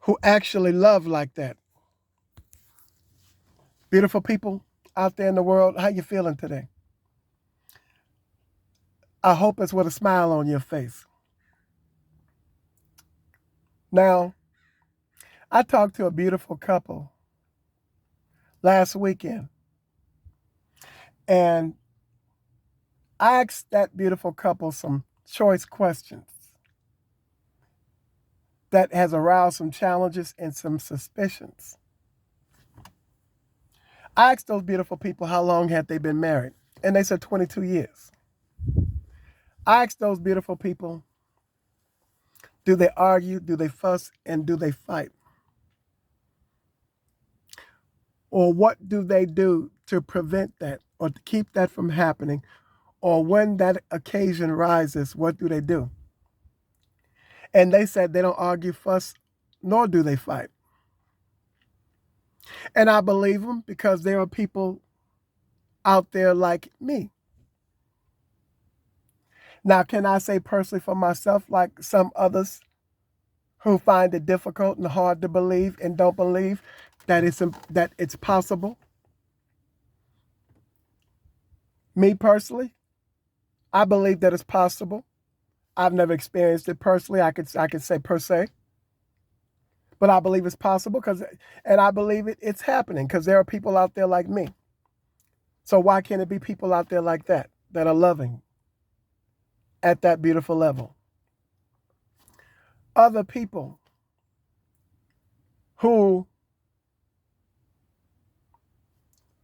who actually love like that. Beautiful people out there in the world, how you feeling today? I hope it's with a smile on your face. Now, I talked to a beautiful couple last weekend, and I asked that beautiful couple some choice questions that has aroused some challenges and some suspicions. I asked those beautiful people how long had they been married, and they said 22 years. I asked those beautiful people, do they argue, do they fuss, and do they fight? Or what do they do to prevent that or to keep that from happening? Or when that occasion rises, what do they do? And they said they don't argue, fuss, nor do they fight. And I believe them because there are people out there like me. Now, can I say personally for myself, like some others who find it difficult and hard to believe and don't believe that it's possible? Me personally, I believe that it's possible. I've never experienced it personally. I could say per se, but I believe it's possible and I believe it's happening because there are people out there like me. So why can't it be people out there like that are loving at that beautiful level? Other people who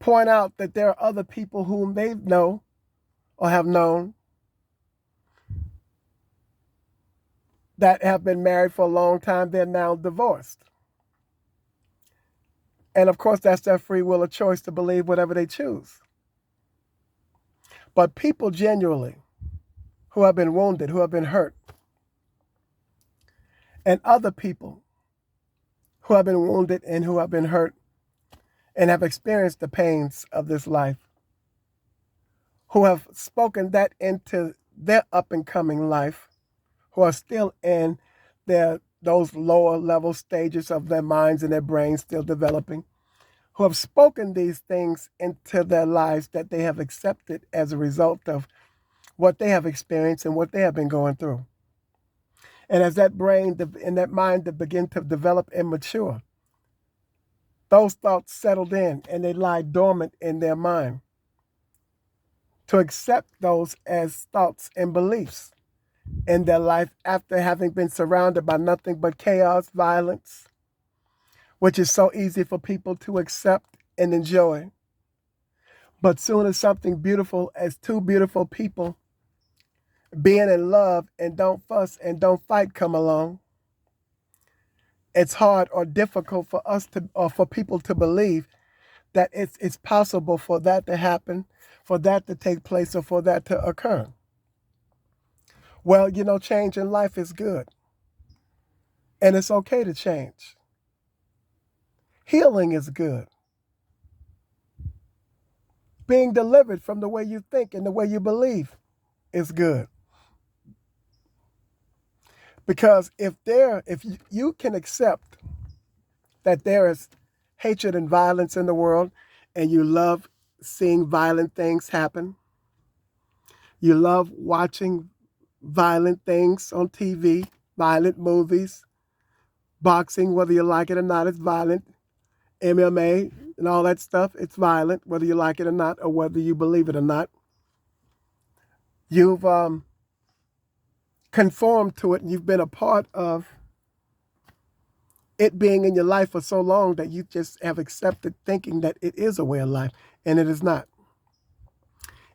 point out that there are other people whom they know or have known that have been married for a long time, they're now divorced. And of course, that's their free will of choice to believe whatever they choose. But people genuinely who have been wounded, who have been hurt, and other people who have been wounded and who have been hurt and have experienced the pains of this life, who have spoken that into their up and coming life, who are still in those lower level stages of their minds and their brains still developing, who have spoken these things into their lives that they have accepted as a result of what they have experienced and what they have been going through. And as that brain and that mind that begin to develop and mature, those thoughts settled in and they lie dormant in their mind to accept those as thoughts and beliefs in their life after having been surrounded by nothing but chaos, violence, which is so easy for people to accept and enjoy. But soon as something beautiful as two beautiful people being in love and don't fuss and don't fight come along, it's hard or difficult for us to, or for people to believe that it's possible for that to happen, for that to take place, or for that to occur. Well, change in life is good. And it's okay to change. Healing is good. Being delivered from the way you think and the way you believe is good. Because if you can accept that there is hatred and violence in the world, and you love seeing violent things happen, you love watching violent things on TV, violent movies, boxing, whether you like it or not, it's violent. MMA and all that stuff, it's violent, whether you like it or not, or whether you believe it or not. You've conformed to it, and you've been a part of it being in your life for so long that you just have accepted thinking that it is a way of life, and it is not.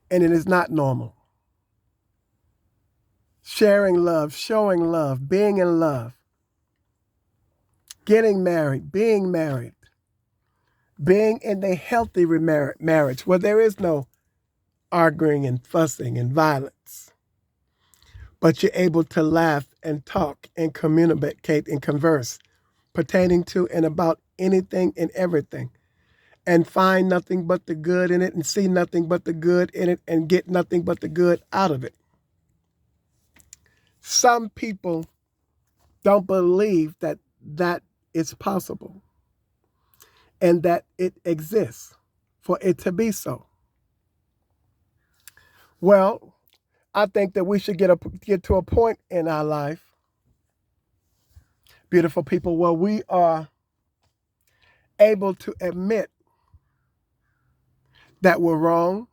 And it is not normal. Sharing love, showing love, being in love, getting married, being in a healthy marriage where there is no arguing and fussing and violence, but you're able to laugh and talk and communicate and converse pertaining to and about anything and everything, and find nothing but the good in it and see nothing but the good in it and get nothing but the good out of it. Some people don't believe that it's possible and that it exists for it to be so. Well, I think that we should get to a point in our life, beautiful people, where we are able to admit that we're wrong,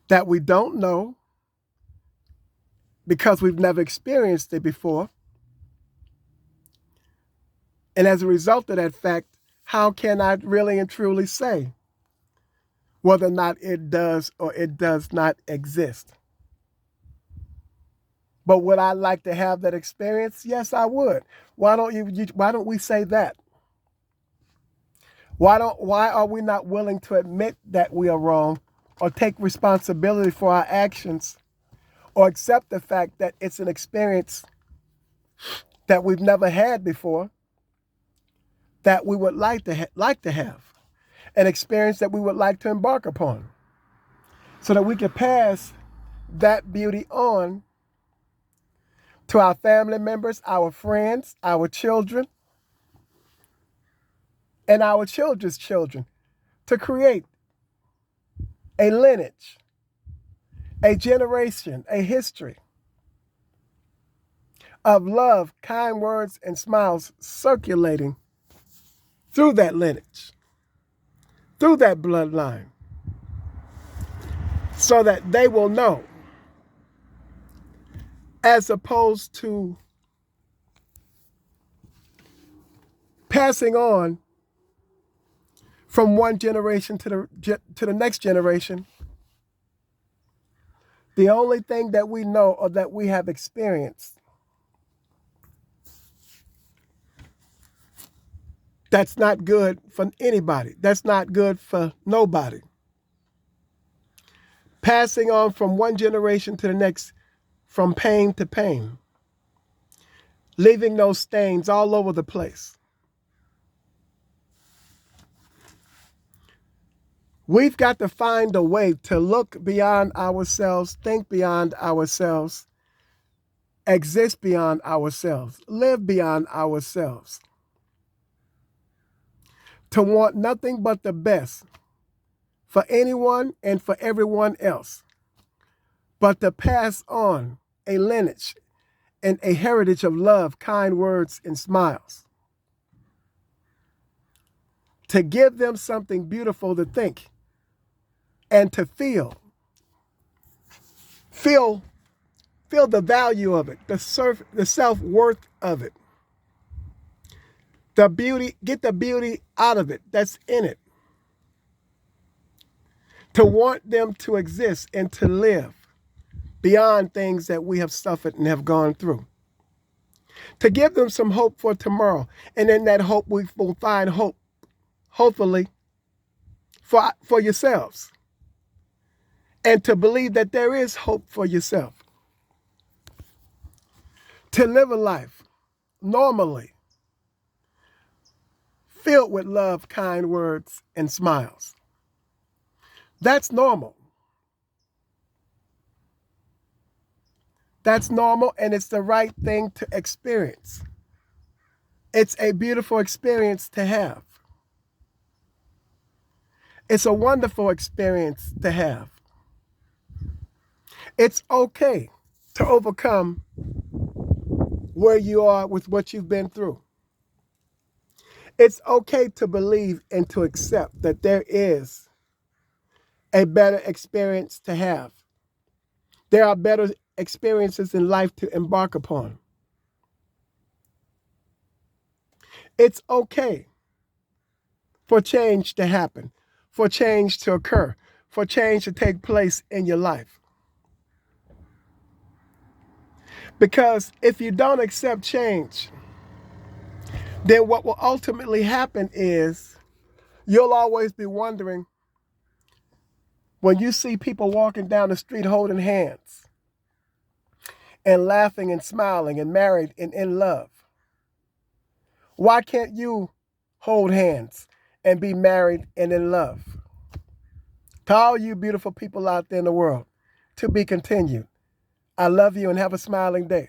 that we don't know because we've never experienced it before. And as a result of that fact, how can I really and truly say whether or not it does or it does not exist? But would I like to have that experience? Yes, I would. Why don't we say that? Why are we not willing to admit that we are wrong or take responsibility for our actions or accept the fact that it's an experience that we've never had before, that we would like to have, an experience that we would like to embark upon, so that we can pass that beauty on to our family members, our friends, our children, and our children's children, to create a lineage, a generation, a history of love, kind words, and smiles circulating through that lineage, through that bloodline, so that they will know, as opposed to passing on from one generation to the next generation, the only thing that we know or that we have experienced that's not good for anybody, that's not good for nobody. Passing on from one generation to the next, from pain to pain, leaving those stains all over the place. We've got to find a way to look beyond ourselves, think beyond ourselves, exist beyond ourselves, live beyond ourselves, to want nothing but the best for anyone and for everyone else, but to pass on a lineage and a heritage of love, kind words, and smiles, to give them something beautiful to think and to feel. Feel the value of it, the self-worth of it, the beauty, get the beauty out of it that's in it, to want them to exist and to live beyond things that we have suffered and have gone through, to give them some hope for tomorrow. And in that hope, we will find hope, hopefully, for yourselves, and to believe that there is hope for yourself, to live a life normally, filled with love, kind words, and smiles. That's normal. That's normal, and it's the right thing to experience. It's a beautiful experience to have. It's a wonderful experience to have. It's okay to overcome where you are with what you've been through. It's okay to believe and to accept that there is a better experience to have. There are better experiences in life to embark upon. It's okay for change to happen, for change to occur, for change to take place in your life. Because if you don't accept change, then what will ultimately happen is you'll always be wondering, when you see people walking down the street holding hands and laughing and smiling and married and in love, why can't you hold hands and be married and in love? To all you beautiful people out there in the world, to be continued. I love you and have a smiling day.